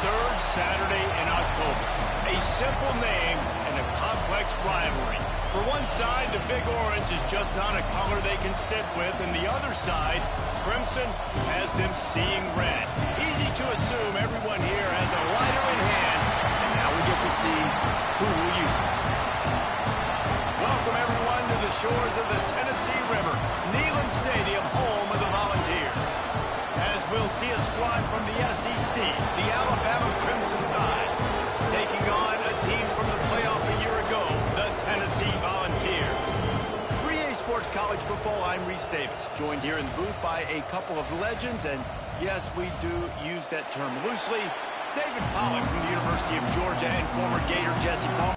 third Saturday in October. A simple name and a complex rivalry. For one side, the Big Orange is just not a color they can sit with, and the other side, Crimson, has them seeing red. Easy to assume everyone here has a lighter in hand, and now we get to see who will use it. Welcome, everyone, to the shores of the Tennessee River, Neyland Stadium, home of the Volunteers. As we'll see a squad from the SEC, the Alabama Crimson Tide, taking on a team from the playoff a year ago, the Tennessee Volunteers. 3A Sports College Football, I'm Reese Davis, joined here in the booth by a couple of legends, and yes, we do use that term loosely. David Pollack from the University of Georgia and former Gator Jesse Palmer.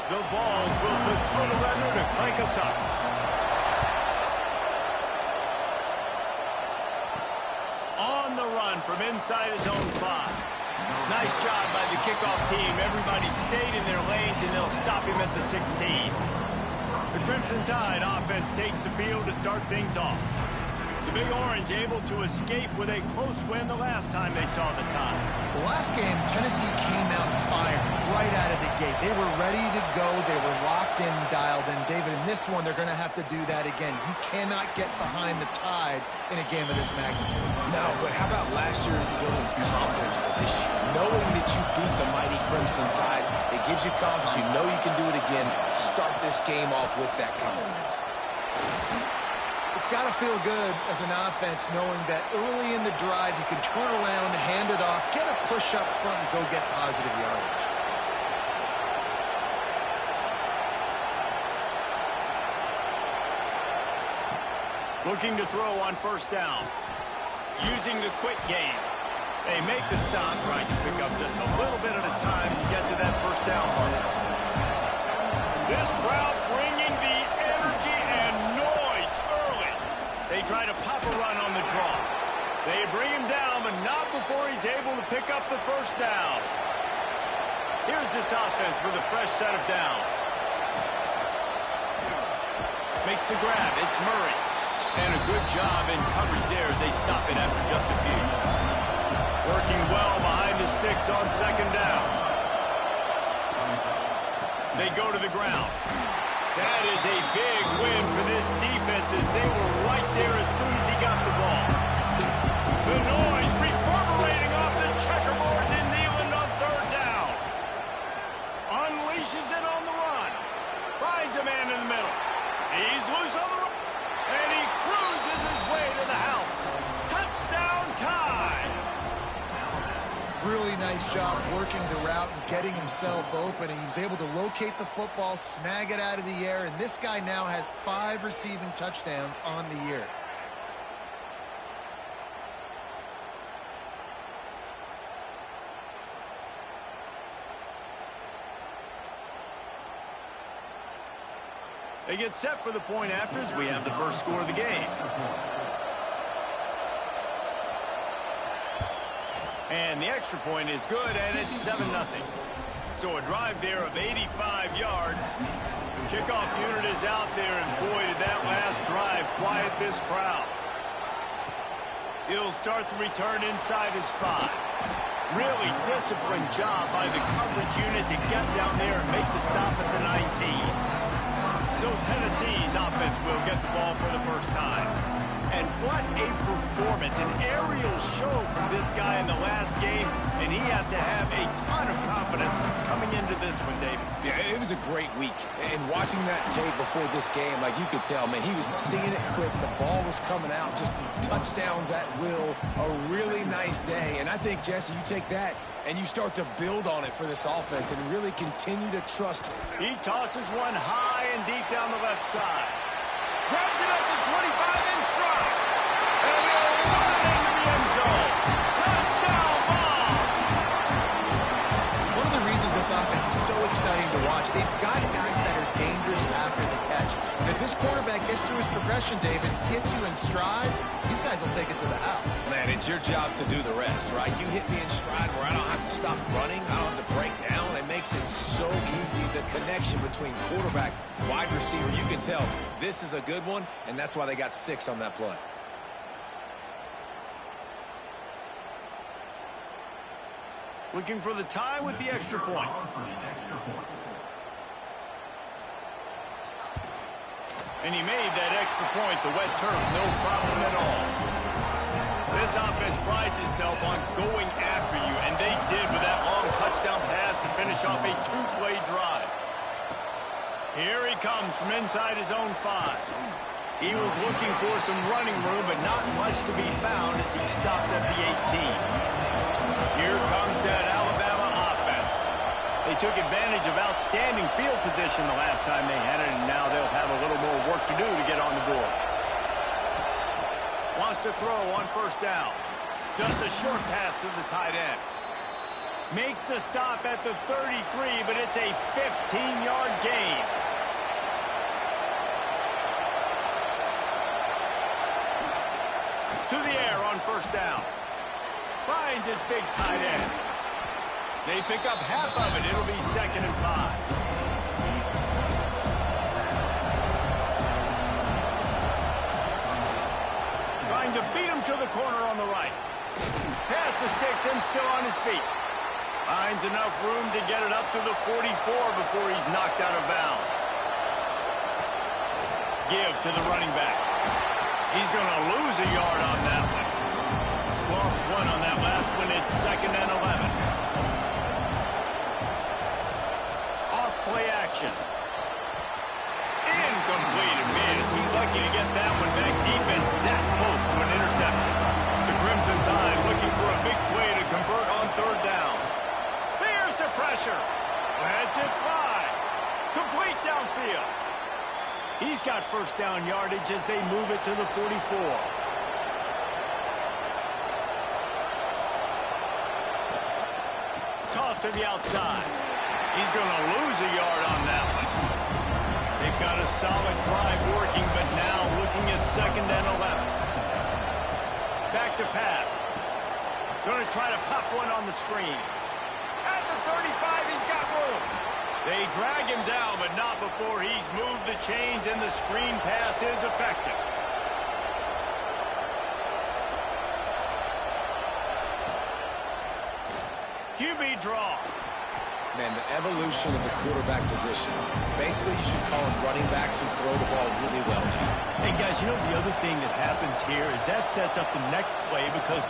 The Vols will put total under to crank us up. On the run from inside his own 5. Nice job by the kickoff team. Everybody stayed in their lanes, and they'll stop him at the 16. The Crimson Tide offense takes the field to start things off. The Big Orange able to escape with a close win the last time they saw the Tide. The last game, Tennessee came out firing right out of the gate. They were ready to go. They were locked in, dialed in. David, in this one, they're going to have to do that again. You cannot get behind the Tide in a game of this magnitude. No, but how about last year building confidence for this year? Knowing that you beat the mighty Crimson Tide, it gives you confidence. You know you can do it again. Start this game off with that confidence. It's got to feel good as an offense knowing that early in the drive you can turn around, hand it off, get a push up front, and go get positive yardage. Looking to throw on first down. Using the quick game. They make the stop, trying to pick up just a little bit at a time to get to that first down mark. This crowd bringing the energy and noise early. They try to pop a run on the draw. They bring him down, but not before he's able to pick up the first down. Here's this offense with a fresh set of downs. Makes the grab. It's Murray. And a good job in coverage there as they stop it after just a few. Working well behind the sticks on second down. They go to the ground. That is a big win for this defense as they were right there as soon as he got the ball. The noise reverberating off the checkerboards in Neyland on third down. Unleashes it on the run. Finds a man in the middle. He's loose on the run. And he cruises his way to the house. Touchdown Tide. Really nice job working the route and getting himself open. He was able to locate the football, snag it out of the air, and this guy now has 5 receiving touchdowns on the year. They get set for the point afters. We have the first score of the game. And the extra point is good, and it's 7-0. So a drive there of 85 yards. The kickoff unit is out there, and boy, did that last drive quiet this crowd. He'll start the return inside his 5. Really disciplined job by the coverage unit to get down there and make the stop at the 19. So Tennessee's offense will get the ball for the first time. And what a performance, an aerial show from this guy in the last game, and he has to have a ton of confidence coming into this one, David. Yeah, it was a great week. And watching that tape before this game, like you could tell, man, he was seeing it quick. The ball was coming out, just touchdowns at will. A really nice day. And I think, Jesse, you take that and you start to build on it for this offense and really continue to trust. He tosses one high and deep down the left side. Grabs it at the 25 in stride. And he'll run it into the end zone. Touchdown ball. One of the reasons this offense is so exciting to watch, they've got guys that are dangerous after the catch. And if this quarterback gets through his progression, David, hits you in stride, these guys will take it to the house. Man, it's your job to do the rest, right? You hit me in stride where I don't have to stop running. I don't have to break down. It makes it so easy. The connection between quarterback, wide receiver, you can tell this is a good one, and that's why they got 6 on that play. Looking for the tie with the extra point. And he made that extra point, the wet turf, no problem at all. This offense prides itself on going after you, and they did with that long touchdown pass to finish off a 2-play drive. Here he comes from inside his own 5. He was looking for some running room, but not much to be found as he stopped at the 18. Here comes that Alabama offense. They took advantage of outstanding field position the last time they had it, and now they'll have a little more work to do to get on the board. Wants to throw on first down. Just a short pass to the tight end. Makes the stop at the 33, but it's a 15-yard gain. To the air on first down. Finds his big tight end. They pick up half of it. It'll be 2nd and 5. Trying to beat him to the corner on the right. Pass the sticks and still on his feet. Finds enough room to get it up to the 44 before he's knocked out of bounds. Give to the running back. He's going to lose a yard on that one. Lost 1 on that last one. It's 2nd and 11. Off play action. Incomplete. And man, is he lucky to get that one back. Defense that close to an interception. The Crimson Tide looking for a big play to convert on 3rd down. There's the pressure. Lets it fly. Complete downfield. He's got first down yardage as they move it to the 44. Toss to the outside. He's going to lose a yard on that one. They've got a solid drive working, but now looking at 2nd and 11. Back to pass. Going to try to pop one on the screen. At the 35, he's got room. They drag him down, but not before he's moved the chains, and the screen pass is effective. QB draw. Man, the evolution of the quarterback position. Basically, you should call them running backs who throw the ball really well now. Hey, guys, you know the other thing that happens here is that sets up the next play because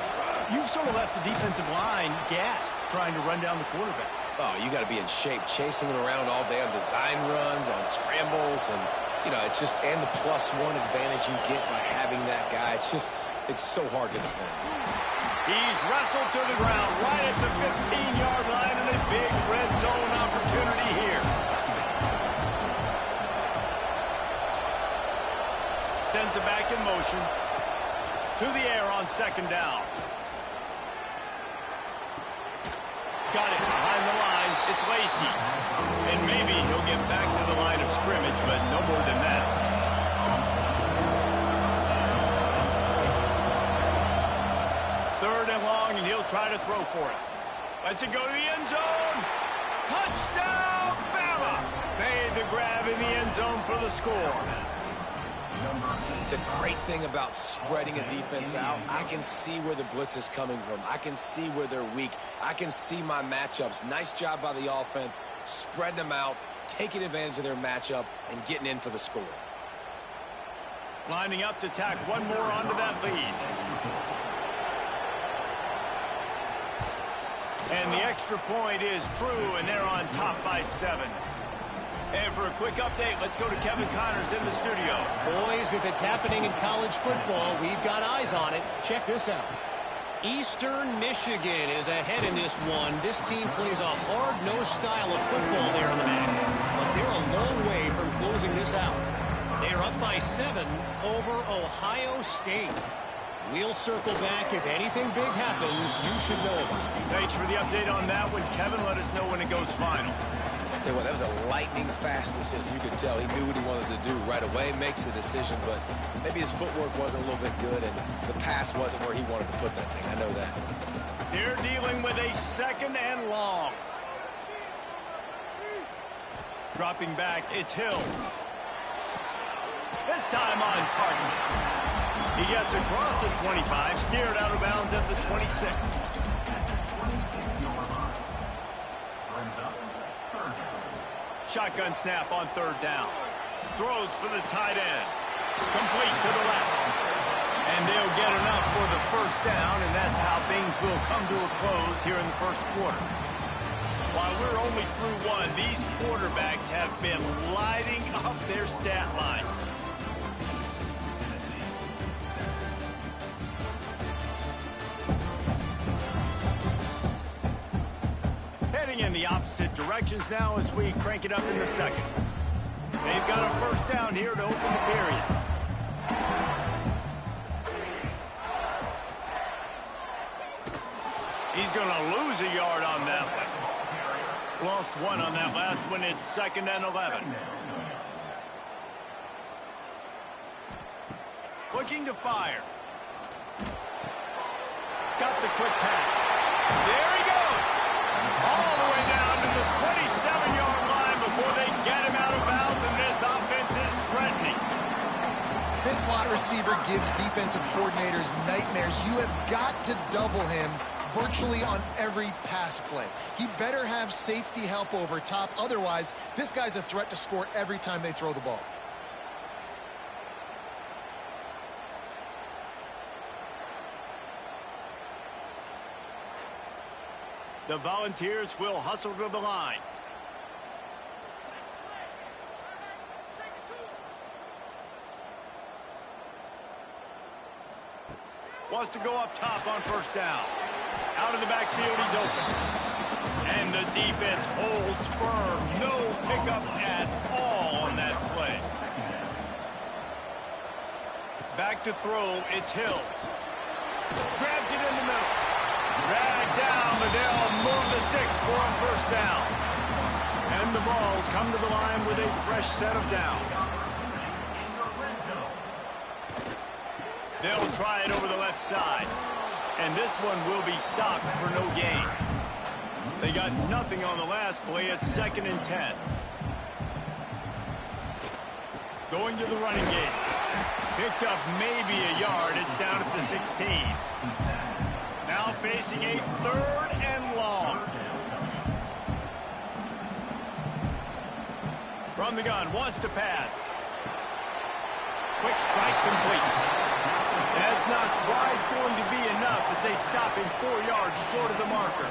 you've sort of left the defensive line gassed trying to run down the quarterback. Oh, you got to be in shape, chasing him around all day on design runs, on scrambles, and, you know, it's just, and the +1 advantage you get by having that guy. It's just, it's so hard to defend. He's wrestled to the ground right at the 15-yard line, and a big red zone opportunity here. Sends it back in motion. To the air on 2nd down. Got it behind the line. It's Lacy. And maybe he'll get back to the line of scrimmage, but no more than that. Third and long, and he'll try to throw for it. Lets it go to the end zone. Touchdown, Bama! Made the grab in the end zone for the score. The great thing about spreading a defense out, I can see where the blitz is coming from. I can see where they're weak. I can see my matchups. Nice job by the offense, spreading them out, taking advantage of their matchup, and getting in for the score. Lining up to tack one more onto that lead. And the extra point is true, and they're on top by 7. And for a quick update, let's go to Kevin Connors in the studio. Boys, if it's happening in college football, we've got eyes on it. Check this out. Eastern Michigan is ahead in this one. This team plays a hard-nosed style of football there in the MAC, but they're a long way from closing this out. They're up by 7 over Ohio State. We'll circle back. If anything big happens, you should know about it. Thanks for the update on that one, Kevin. Let us know when it goes final. I'll tell you what, that was a lightning-fast decision. You could tell he knew what he wanted to do right away, makes the decision, but maybe his footwork wasn't a little bit good, and the pass wasn't where he wanted to put that thing. I know that. They're dealing with a 2nd and long. Dropping back, it's Hills. This time on target. He gets across the 25, steered out of bounds at the 26. Shotgun snap on 3rd down. Throws for the tight end. Complete to the left. And they'll get enough for the 1st down, and that's how things will come to a close here in the 1st quarter. While we're only through 1, these quarterbacks have been lighting up their stat line. Heading in the opposite directions now as we crank it up in the 2nd. They've got a 1st down here to open the period. He's going to lose a yard on that one. Lost 1 on that last one. It's 2nd and 11. Looking to fire. Got the quick pass. There he goes. All the way down to the 27-yard line before they get him out of bounds, and this offense is threatening. This slot receiver gives defensive coordinators nightmares. You have got to double him virtually on every pass play. He better have safety help over top. Otherwise, this guy's a threat to score every time they throw the ball. The Volunteers will hustle to the line. Wants to go up top on 1st down. Out of the backfield, he's open. And the defense holds firm. No pickup at all on that play. Back to throw, it's Hills. Grabs it in the middle. Dragged down, but they'll move the sticks for a 1st down. And the Vols come to the line with a fresh set of downs. They'll try it over the left side. And this one will be stopped for no gain. They got nothing on the last play. It's 2nd and 10. Going to the running game. Picked up maybe a yard. It's down at the 16. Now facing a 3rd and long. From the gun, wants to pass. Quick strike complete. That's not quite going to be enough as they stop him 4 yards short of the marker.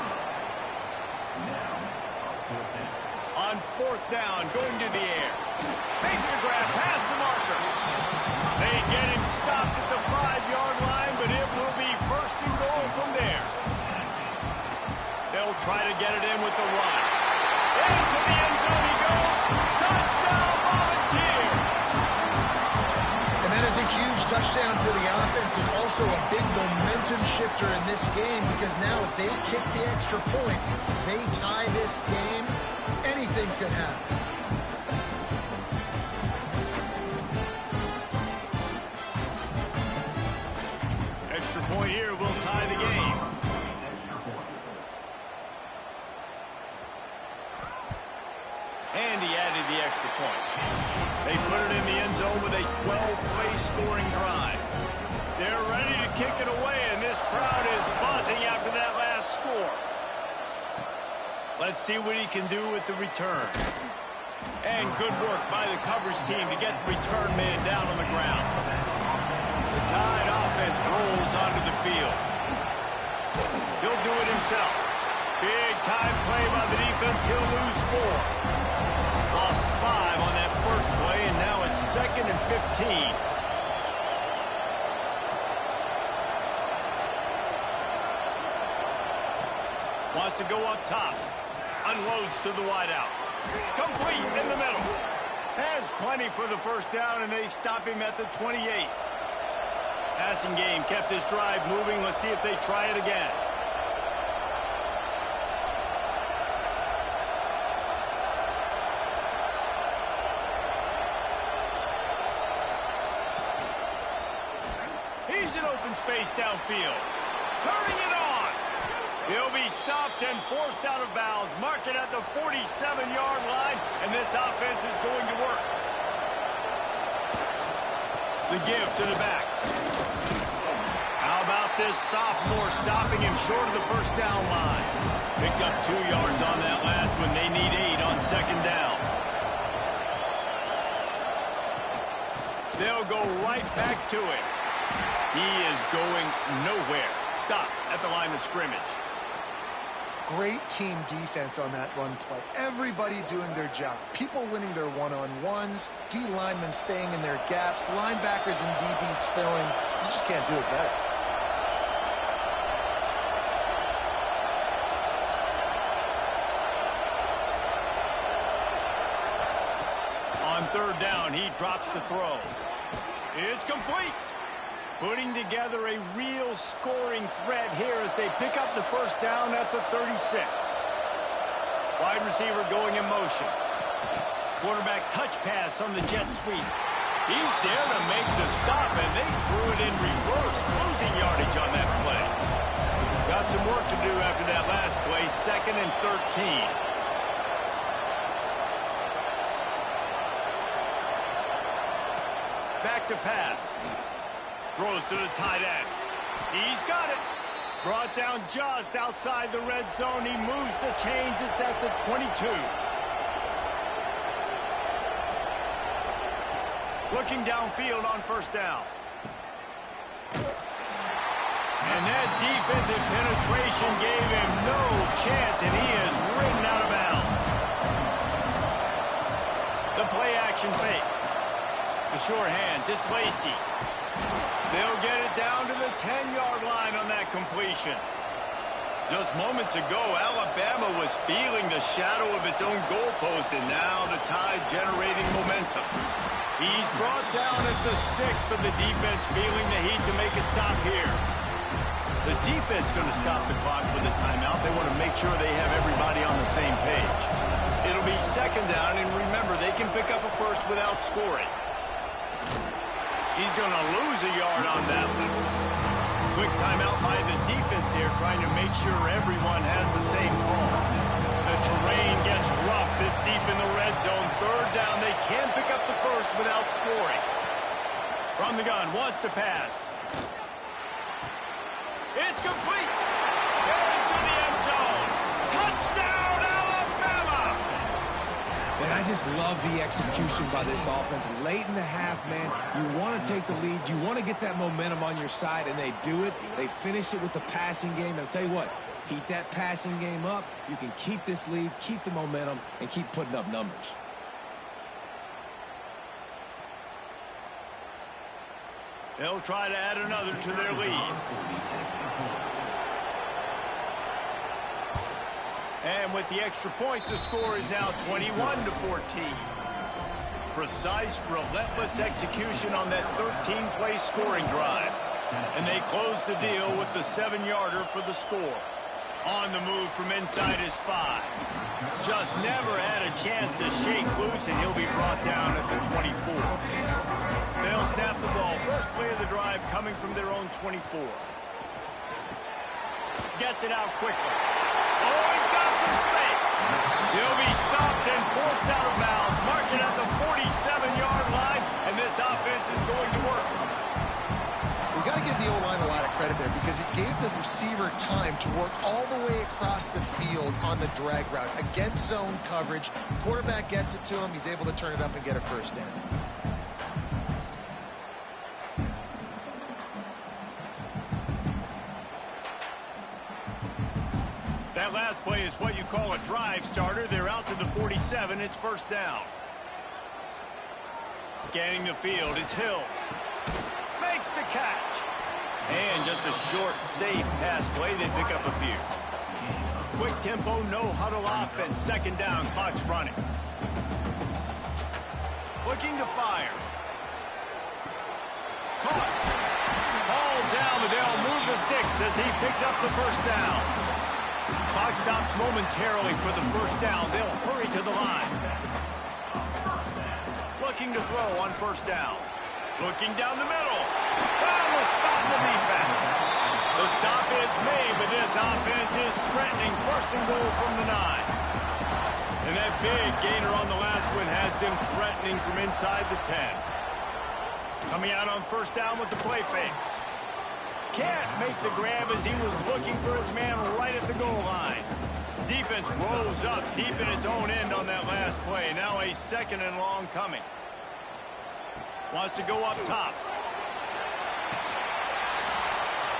On 4th down, going to the air. Makes a grab past the marker. They get him stopped at the 5-yard line, but it will be 1st and goal from there. They'll try to get it in with the run. Into the end zone he goes. Touchdown, Volunteers! And that is a huge touchdown for the offense and also a big momentum shifter in this game because now if they kick the extra point, they tie this game, anything could happen. Extra point here will tie the game. And he added the extra point. They put it in the end zone with a 12-play scoring drive. They're ready to kick it away, and this crowd is buzzing after that last score. Let's see what he can do with the return. And good work by the coverage team to get the return man down on the ground. The Tide offense rolls onto the field. He'll do it himself. Big time play by the defense. He'll lose 4. Lost 5 on that first play, and now it's 2nd and 15. Wants to go up top. Unloads to the wideout. Complete in the middle. Has plenty for the 1st down, and they stop him at the 28. Passing game kept this drive moving. Let's see if they try it again. sees an open space downfield. Turning it on. He'll be stopped and forced out of bounds. Mark it at the 47-yard line, and this offense is going to work. The give to the back. How about this sophomore stopping him short of the first down line? Picked up 2 yards on that last one. They need 8 on second down. They'll go right back to it. He is going nowhere. Stop at the line of scrimmage. Great team defense on that run play. Everybody doing their job. People winning their one-on-ones, D linemen staying in their gaps, linebackers and DBs filling. You just can't do it better. On third down, he drops the throw. It's complete. Putting together a real scoring threat here as they pick up the first down at the 36. Wide receiver going in motion. Quarterback touch pass on the jet sweep. He's there to make the stop, and they threw it in reverse, losing yardage on that play. Got some work to do after that last play, 2nd and 13. Back to pass. Throws to the tight end. He's got it. Brought down just outside the red zone. He moves the chains. It's at the 22. Looking downfield on first down. And that defensive penetration gave him no chance, and he is ridden out of bounds. The play action fake. The sure hands. It's Lacy. They'll get it down to the 10-yard line on that completion. Just moments ago, Alabama was feeling the shadow of its own goalpost, and now the Tide generating momentum. He's brought down at the 6, but the defense feeling the heat to make a stop here. The defense going to stop the clock with a timeout. They want to make sure they have everybody on the same page. It'll be second down, and remember, they can pick up a first without scoring. He's going to lose a yard on that one. Quick timeout by the defense here, trying to make sure everyone has the same call. The terrain gets rough this deep in the red zone. Third down, they can pick up the first without scoring. From the gun, wants to pass. It's complete. Into the end zone. Touchdown, Alabama! And I just love the execution by this offense. Late in the half, man, you want to take the lead. You want to get that momentum on your side, and they do it. They finish it with the passing game. And I'll tell you what, heat that passing game up. You can keep this lead, keep the momentum, and keep putting up numbers. They'll try to add another to their lead. And with the extra point, the score is now 21-14. Precise, relentless execution on that 13-play scoring drive. And they close the deal with the 7-yarder for the score. On the move from inside his 5. Just never had a chance to shake loose, and he'll be brought down at the 24. They'll snap the ball. First play of the drive coming from their own 24. Gets it out quickly. Oh, he's got some space. He'll be stopped and forced out of bounds. Mark it at the 47-yard line, and this offense is going to work. We got to give the O-line a lot of credit there because it gave the receiver time to work all the way across the field on the drag route. Against zone coverage, quarterback gets it to him. He's able to turn it up and get a first down. That last play is what you call a drive starter. They're out to the 47. It's first down. Scanning the field, it's Hills. Makes the catch. And just a short, safe pass play. They pick up a few. Quick tempo, no huddle offense. Second down, clock's running. Looking to fire. Caught. Ball down, but they'll move the sticks as he picks up the first down. Clock stops momentarily for the first down. They'll hurry to the line. Looking to throw on first down. Looking down the middle. Found the spot in the defense. The stop is made, but this offense is threatening. First and goal from the 9. And that big gainer on the last one has them threatening from inside the 10. Coming out on first down with the play fake. Can't make the grab as he was looking for his man right at the goal line. Defense rose up deep in its own end on that last play. Now a second and long coming. Wants to go up top.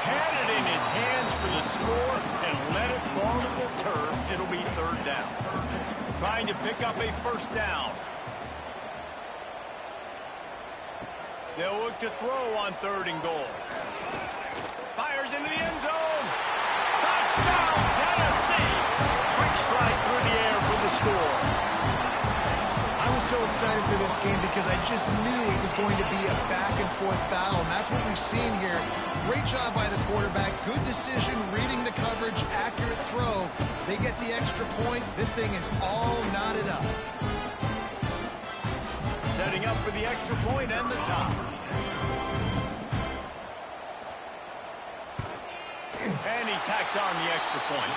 Had it in his hands for the score and let it fall to the turf. It'll be third down. Trying to pick up a first down. They'll look to throw on third and goal. Fires into the end zone. Touchdown, Tennessee. Quick strike through the air for the score. I was so excited for this game because I just knew it was going to be a back-and-forth battle, and that's what we've seen here. Great job by the quarterback. Good decision, reading the coverage, accurate throw. They get the extra point. This thing is all knotted up. Setting up for the extra point and the top. And he tacks on the extra point.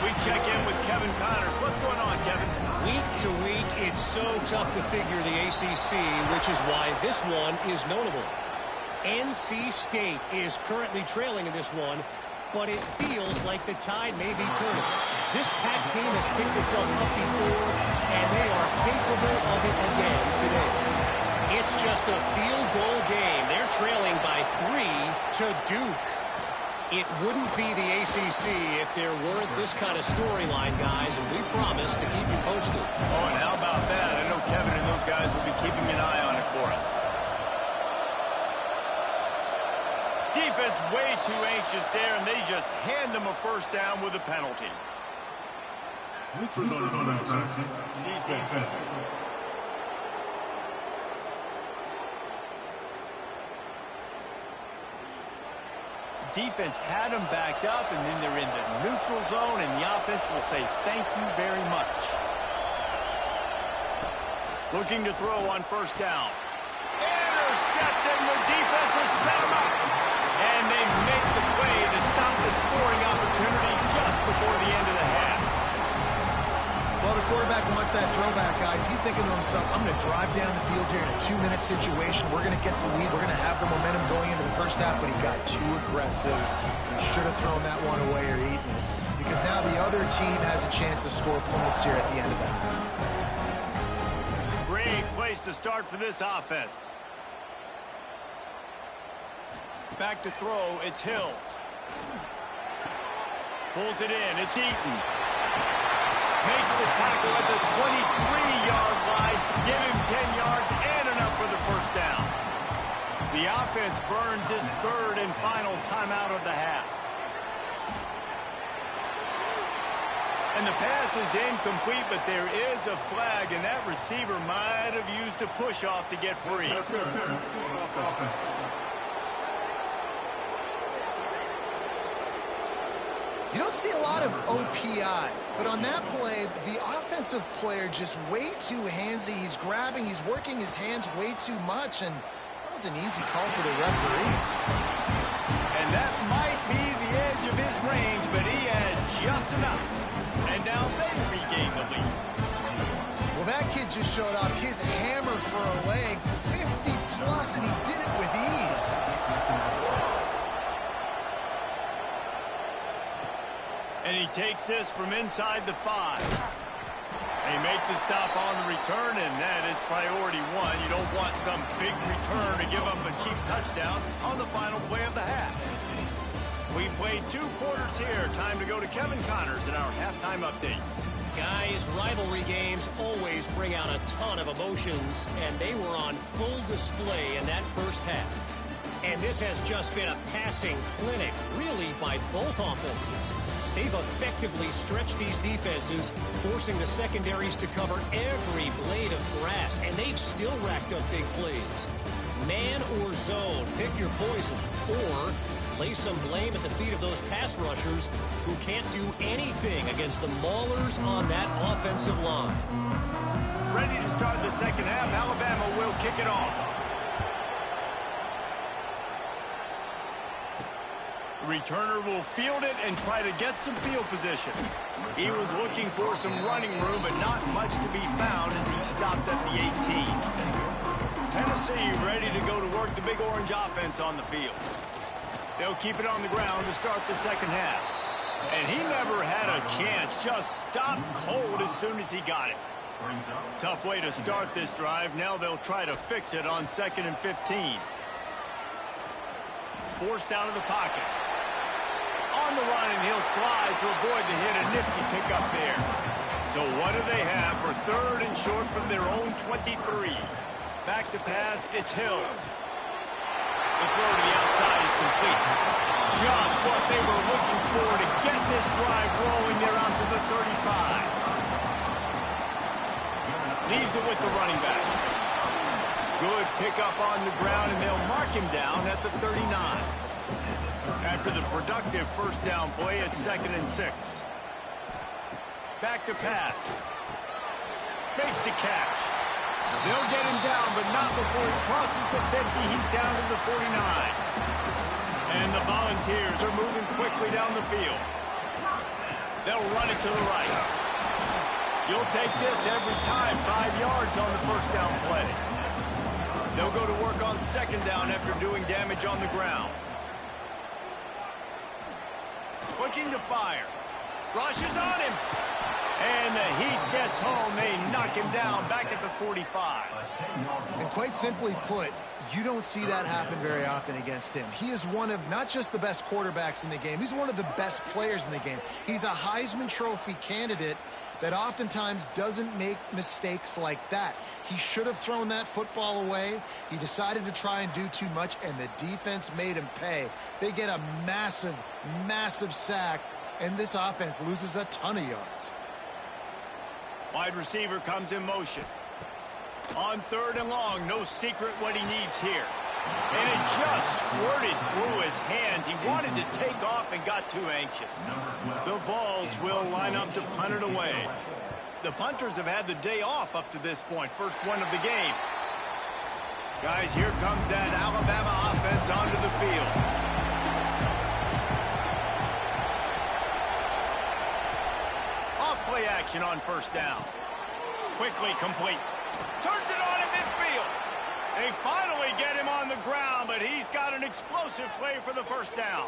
We check in with Kevin Connors. What's going on, Kevin? Week to week, it's so tough to figure the ACC, which is why this one is notable. NC State is currently trailing in this one, but it feels like the tide may be turning. This Pac team has picked itself up before, and they are capable of it again today. It's just a field goal game. They're trailing by 3 to Duke. It wouldn't be the ACC if there weren't this kind of storyline, guys, and we promise to keep you posted. Oh, and how about that? I know Kevin and those guys will be keeping an eye on it for us. Defense way too anxious there, and they just hand them a first down with a penalty. Defense. Defense had them backed up, and then they're in the neutral zone, and the offense will say thank you very much. Looking to throw on first down. Intercepted, the defense has set them up. And they make the play to stop the scoring opportunity just before the end of the half. Well, the quarterback wants that throwback, guys. He's thinking to himself, I'm going to drive down the field here in a 2-minute situation. We're going to get the lead. We're going to have the momentum going into the first half, but he got too aggressive. He should have thrown that one away or eaten it, because now the other team has a chance to score points here at the end of the half. Great place to start for this offense. Back to throw, it's Hills. Pulls it in, it's Eaton. Makes the tackle at the 23-yard line. Give him 10 yards and enough for the first down. The offense burns his third and final timeout of the half. And the pass is incomplete, but there is a flag, and that receiver might have used a push-off to get free. You don't see a lot of OPI, but on that play, the offensive player just way too handsy. He's grabbing, he's working his hands way too much, and that was an easy call for the referees. And that might be the edge of his range, but he had just enough. And now they regain the lead. Well, that kid just showed off his hammer for a leg, 50-plus, and he did it with ease. And he takes this from inside the 5. They make the stop on the return, and that is priority one. You don't want some big return to give up a cheap touchdown on the final play of the half. We played 2 quarters here. Time to go to Kevin Connors in our halftime update. Guys, rivalry games always bring out a ton of emotions, and they were on full display in that first half. And this has just been a passing clinic, really, by both offenses. They've effectively stretched these defenses, forcing the secondaries to cover every blade of grass, and they've still racked up big plays. Man or zone, pick your poison, or lay some blame at the feet of those pass rushers who can't do anything against the maulers on that offensive line. Ready to start the second half. Alabama will kick it off. Returner will field it and try to get some field position. He was looking for some running room, but not much to be found as he stopped at the 18. Tennessee ready to go to work the Big Orange offense on the field. They'll keep it on the ground to start the second half. And he never had a chance, just stopped cold as soon as he got it. Tough way to start this drive. Now they'll try to fix it on 2nd and 15. Forced out of the pocket. On the run, and he'll slide to avoid the hit. A nifty pickup there. So what do they have for 3rd and short from their own 23? Back to pass, it's Hills. The throw to the outside is complete. Just what they were looking for to get this drive rolling. They're out to the 35. Leaves it with the running back. Good pickup on the ground, and they'll mark him down at the 39. After the productive first down play, it's 2nd and 6. Back to pass. Makes the catch. They'll get him down, but not before he crosses the 50. He's down to the 49. And the Volunteers are moving quickly down the field. They'll run it to the right. You'll take this every time. 5 yards on the first down play. They'll go to work on 2nd down after doing damage on the ground. Looking to fire. Rushes on him. And the heat gets home. They knock him down back at the 45. And quite simply put, you don't see that happen very often against him. He is one of not just the best quarterbacks in the game, he's one of the best players in the game. He's a Heisman Trophy candidate that oftentimes doesn't make mistakes like that. He should have thrown that football away. He decided to try and do too much, and the defense made him pay. They get a massive, massive sack, and this offense loses a ton of yards. Wide receiver comes in motion. On 3rd and long, no secret what he needs here. And it just squirted through his hands. He wanted to take off and got too anxious. The Vols will line up to punt it away. The punters have had the day off up to this point. First one of the game. Guys, here comes that Alabama offense onto the field. Off play action on 1st down. Quickly complete. Turns it on in midfield. They finally get him on the ground, but he's got an explosive play for the 1st down.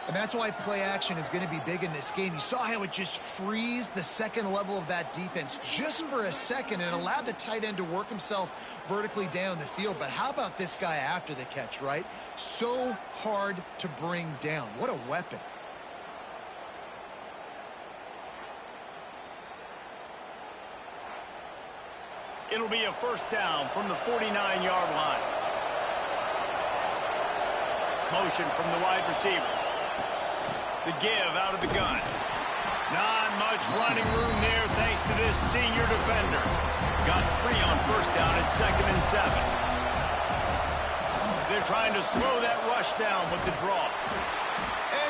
And that's why play action is going to be big in this game. You saw how it just freezed the second level of that defense just for a second and allowed the tight end to work himself vertically down the field. But how about this guy after the catch, right? So hard to bring down. What a weapon. It'll be a 1st down from the 49-yard line. Motion from the wide receiver. The give out of the gun. Not much running room there thanks to this senior defender. Got 3 on 1st down at 2nd and 7. They're trying to slow that rush down with the draw.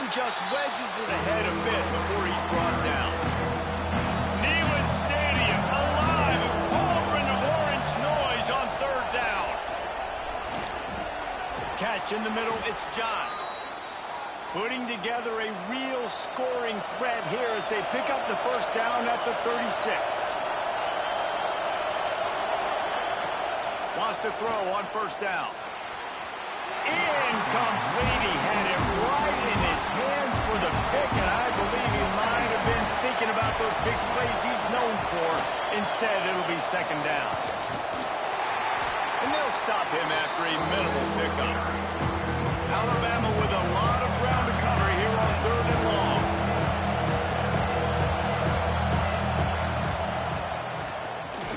And just wedges it ahead a bit before he's brought down. Neyland Stadium alive. A cauldron of orange noise on 3rd down. Catch in the middle. It's Johns. Putting together a real scoring threat here as they pick up the 1st down at the 36. Wants to throw on 1st down. Incomplete. He had it right in his hands for the pick, and I believe he might have been thinking about those big plays he's known for. Instead, it'll be 2nd down. And they'll stop him after a minimal pickup. Alabama with a lot of ground to cover here on 3rd and long.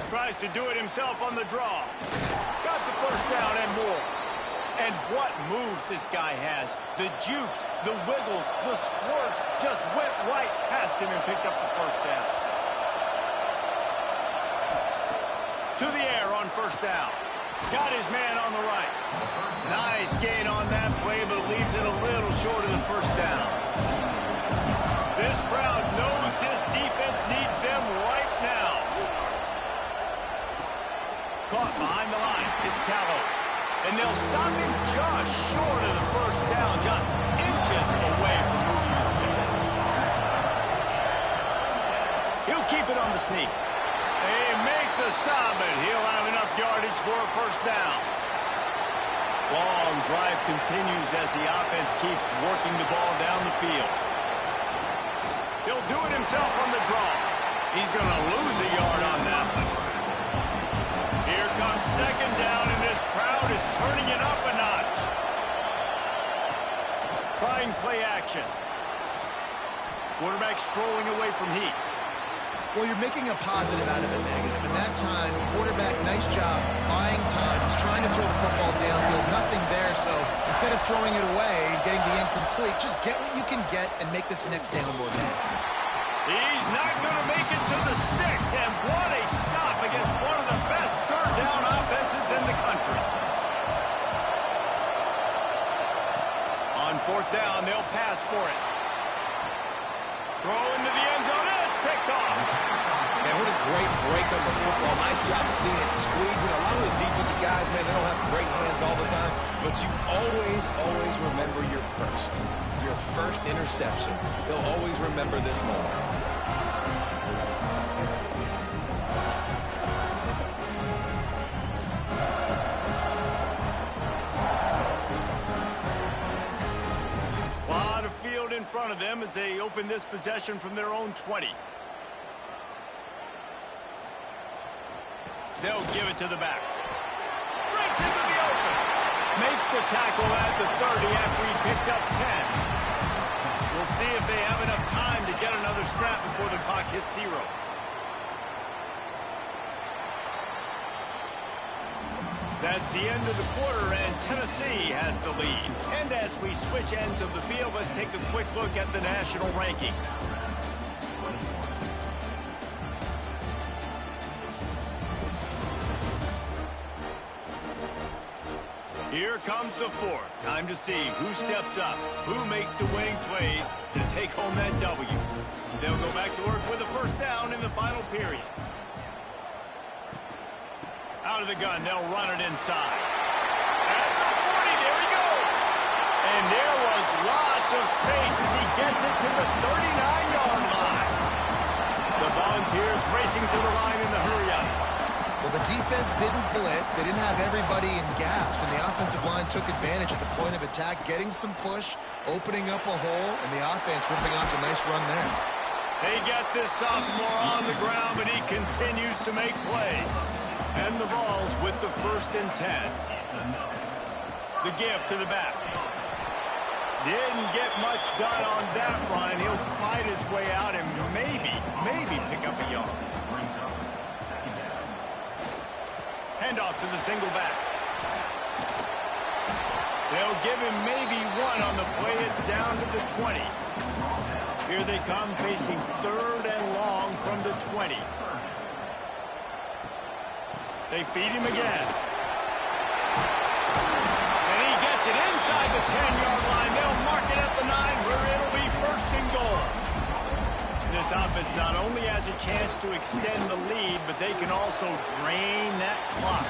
Tries to do it himself on the draw. Got the 1st down and more. And what moves this guy has. The jukes, the wiggles, the squirts just went right past him and picked up the 1st down. To the air on 1st down. Got his man on the right. Nice gain on that play, but leaves it a little short of the 1st down. This crowd knows this defense needs them right now. Caught behind the line. It's Callow. And they'll stop him just short of the first down, just inches away from moving the sticks. He'll keep it on the sneak. They make the stop, and he'll have enough yardage for a first down. Long drive continues as the offense keeps working the ball down the field. He'll do it himself on the draw. He's going to lose a yard on that one. Here comes second down, and this crowd is turning it up a notch. Trying play action. Quarterback strolling away from heat. Well, you're making a positive out of a negative. And that time, quarterback, nice job, buying time. He's trying to throw the football downfield. Nothing there, so instead of throwing it away and getting the incomplete, just get what you can get and make this next down more manageable. He's not going to make it to the sticks, and what a stop against one of the best third down offenses in the country. On fourth down, they'll pass for it. Throw into the end zone, and it's picked off. Man, what a great break on the football. Nice job seeing it squeezing. A lot of those defensive guys, man, they don't have great hands all the time, but you always remember your first interception. They'll always remember this moment. In front of them as they open this possession from their own 20. They'll give it to the back. Breaks into the open. Makes the tackle at the 30 after he picked up 10. We'll see if they have enough time to get another snap before the clock hits 0. That's the end of the quarter, and Tennessee has the lead. And as we switch ends of the field, let's take a quick look at the national rankings. Here comes the fourth. Time to see who steps up, who makes the winning plays to take home that W. They'll go back to work with a first down in the final period. Out of the gun, they'll run it inside. At the 40, there he goes. And there was lots of space as he gets it to the 39-yard line. The Volunteers racing to the line in the hurry-up. Well, the defense didn't blitz. They didn't have everybody in gaps, and the offensive line took advantage at the point of attack, getting some push, opening up a hole, and the offense ripping off a nice run there. They get this sophomore on the ground, but he continues to make plays. And the Vols with the 1st and 10. The give to the back. Didn't get much done on that run. He'll fight his way out and maybe pick up a yard. Handoff to the single back. They'll give him maybe one on the play. It's down to the 20. Here they come facing 3rd and long from the 20. They feed him again. And he gets it inside the 10-yard line. They'll mark it at the 9 where it'll be 1st and goal. This offense not only has a chance to extend the lead, but they can also drain that clock.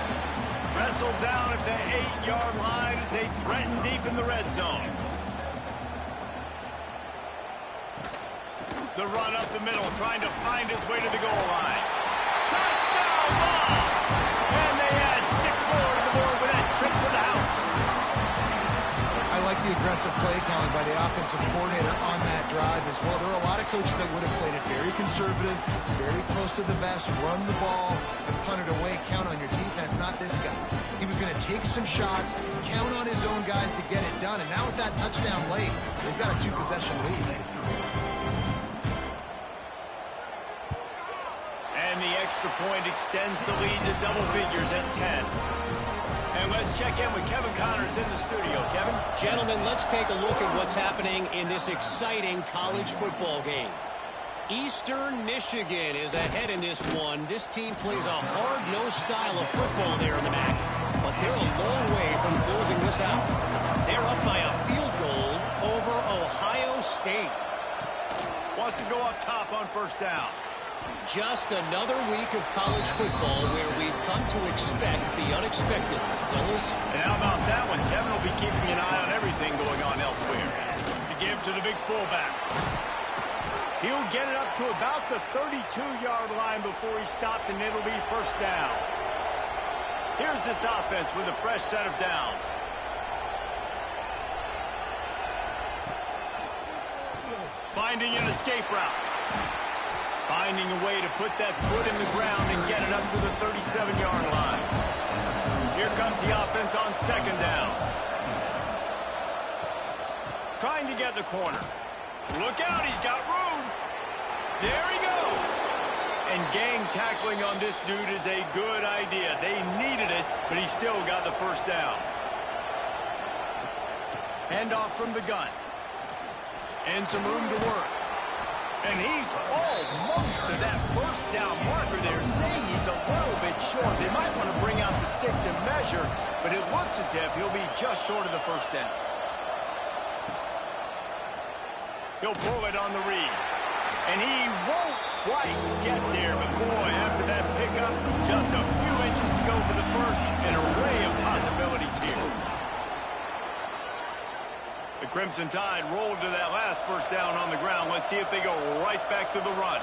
Wrestled down at the 8-yard line as they threaten deep in the red zone. The run up the middle, trying to find his way to the goal line. Touchdown ball! And they add 6 more to the board with that trip to the house. I like the aggressive play calling by the offensive coordinator on that drive as well. There are a lot of coaches that would have played it very conservative, very close to the vest, run the ball, and punt it away. Count on your defense, not this guy. He was going to take some shots, count on his own guys to get it done. And now with that touchdown late, they've got a 2-possession lead. And the extra point extends the lead to double figures at 10. And let's check in with Kevin Connors in the studio. Kevin? Gentlemen, let's take a look at what's happening in this exciting college football game. Eastern Michigan is ahead in this one. This team plays a hard-nosed style of football there in the MAC, but they're a long way from closing this out. They're up by a field goal over Ohio State. Wants to go up top on first down. Just another week of college football where we've come to expect the unexpected. Fellas? And how about that one? Kevin will be keeping an eye on everything going on elsewhere. To give to the big fullback. He'll get it up to about the 32-yard line before he stopped, and it'll be first down. Here's this offense with a fresh set of downs. Finding an escape route. Finding a way to put that foot in the ground and get it up to the 37-yard line. Here comes the offense on second down. Trying to get the corner. Look out, he's got room. There he goes. And gang tackling on this dude is a good idea. They needed it, but he still got the first down. Handoff from the gun. And some room to work. And he's almost to that first down marker there, saying he's a little bit short. They might want to bring out the sticks and measure, but it looks as if he'll be just short of the first down. He'll pull it on the read. And he won't quite get there, but boy, after that pickup, just a few inches to go for the first, an array of possibilities here. The Crimson Tide rolled to that last first down on the ground. Let's see if they go right back to the run.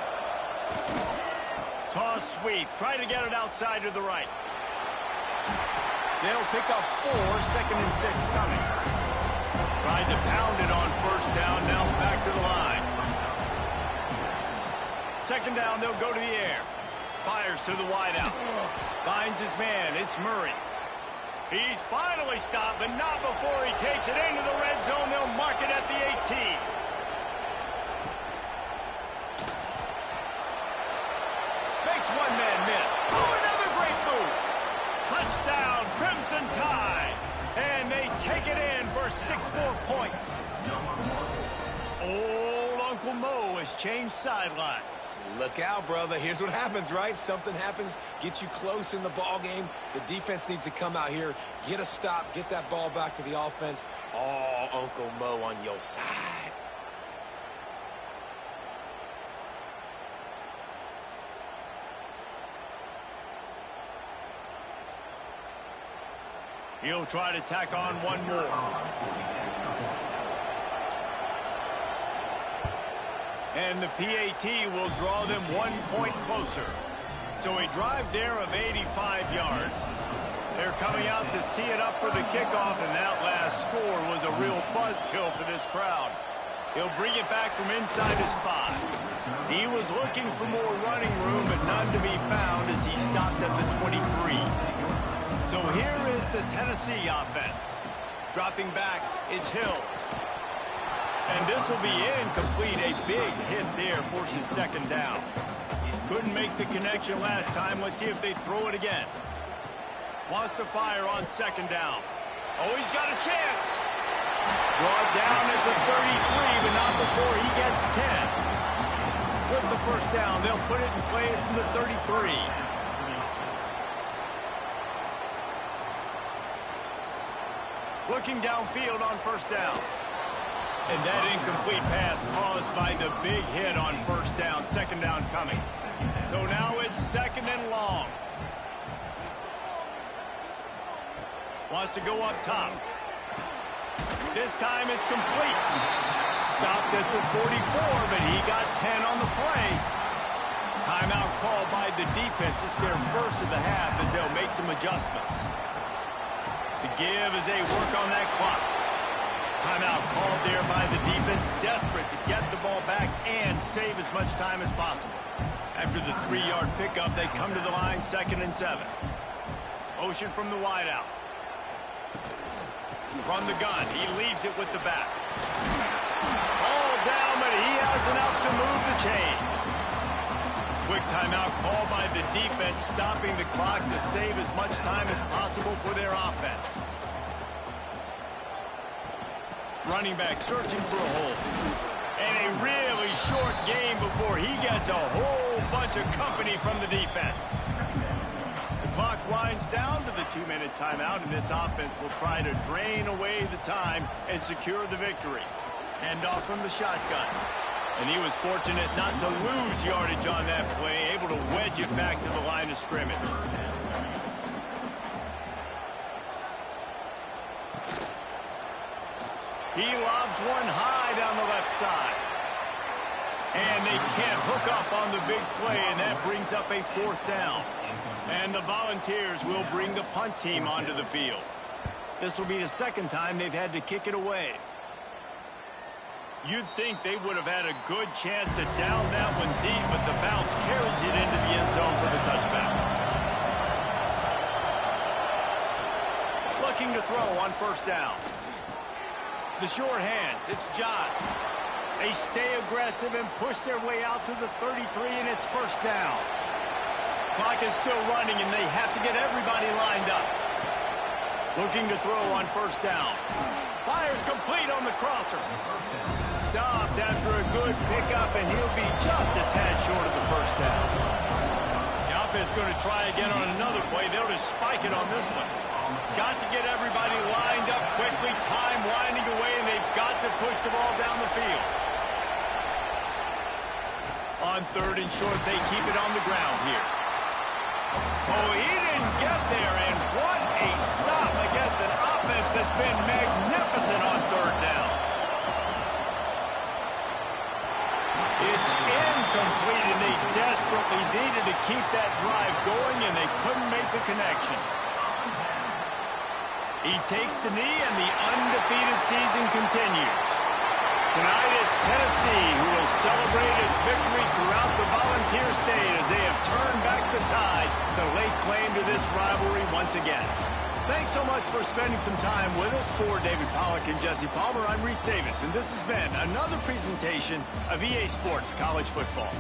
Toss sweep. Try to get it outside to the right. They'll pick up 4, 2nd and 6 coming. Tried to pound it on first down. Now back to the line. Second down, they'll go to the air. Fires to the wideout. Finds his man. It's Murray. He's finally stopped, but not before he takes it into the red zone. They'll mark it at the 18. Makes one man miss. Oh, another great move. Touchdown, Crimson Tide. And they take it in for 6 more points. Old Uncle Mo has changed sidelines. Look out, brother. Here's what happens, right? Something happens, get you close in the ball game. The defense needs to come out here, get a stop, get that ball back to the offense. Oh, Uncle Mo on your side. He'll try to tack on one more. And the PAT will draw them 1 point closer. So a drive there of 85 yards. They're coming out to tee it up for the kickoff, and that last score was a real buzzkill for this crowd. He'll bring it back from inside his 5. He was looking for more running room, but none to be found as he stopped at the 23. So here is the Tennessee offense. Dropping back, it's Hills. And this will be incomplete. A big hit there forces second down. Couldn't make the connection last time. Let's see if they throw it again. Wants to fire on second down. Oh, he's got a chance. Brought down at the 33, but not before he gets 10. With the first down, they'll put it in play from the 33. Looking downfield on first down. And that incomplete pass caused by the big hit on first down. Second down coming. So now it's 2nd and long. Wants to go up top. This time it's complete. Stopped at the 44, but he got 10 on the play. Timeout called by the defense. It's their first of the half as they'll make some adjustments. The give as they work on that clock. Timeout called there by the defense, desperate to get the ball back and save as much time as possible. After the 3-yard pickup, they come to the line, 2nd and 7. Motion from the wideout. From the gun, he leaves it with the back. All down, but he has enough to move the chains. Quick timeout called by the defense, stopping the clock to save as much time as possible for their offense. Running back searching for a hole. And a really short game before he gets a whole bunch of company from the defense. The clock winds down to the 2-minute timeout, and this offense will try to drain away the time and secure the victory. Handoff from the shotgun. And he was fortunate not to lose yardage on that play, able to wedge it back to the line of scrimmage. He lobs one high down the left side. And they can't hook up on the big play, and that brings up a 4th down. And the Volunteers will bring the punt team onto the field. This will be the 2nd time they've had to kick it away. You'd think they would have had a good chance to down that one deep, but the bounce carries it into the end zone for the touchback. Looking to throw on 1st down. The short hands, it's John. They stay aggressive and push their way out to the 33, and it's 1st down. Clock is still running, and they have to get everybody lined up. Looking to throw on 1st down. Fires complete on the crosser. Stopped after a good pickup, and he'll be just a tad short of the 1st down. The offense going to try again on another play. They'll just spike it on this one. Got to get everybody lined up quickly. Time winding away, and they've got to push the ball down the field. On 3rd and short, they keep it on the ground here. Oh, he didn't get there, and what a stop against an offense that's been magnificent on 3rd down. It's incomplete, and they desperately needed to keep that drive going, and they couldn't make the connection. He takes the knee, and the undefeated season continues. Tonight, it's Tennessee who will celebrate its victory throughout the Volunteer State as they have turned back the tide to lay claim to this rivalry once again. Thanks so much for spending some time with us. For David Pollack and Jesse Palmer, I'm Reese Davis, and this has been another presentation of EA Sports College Football.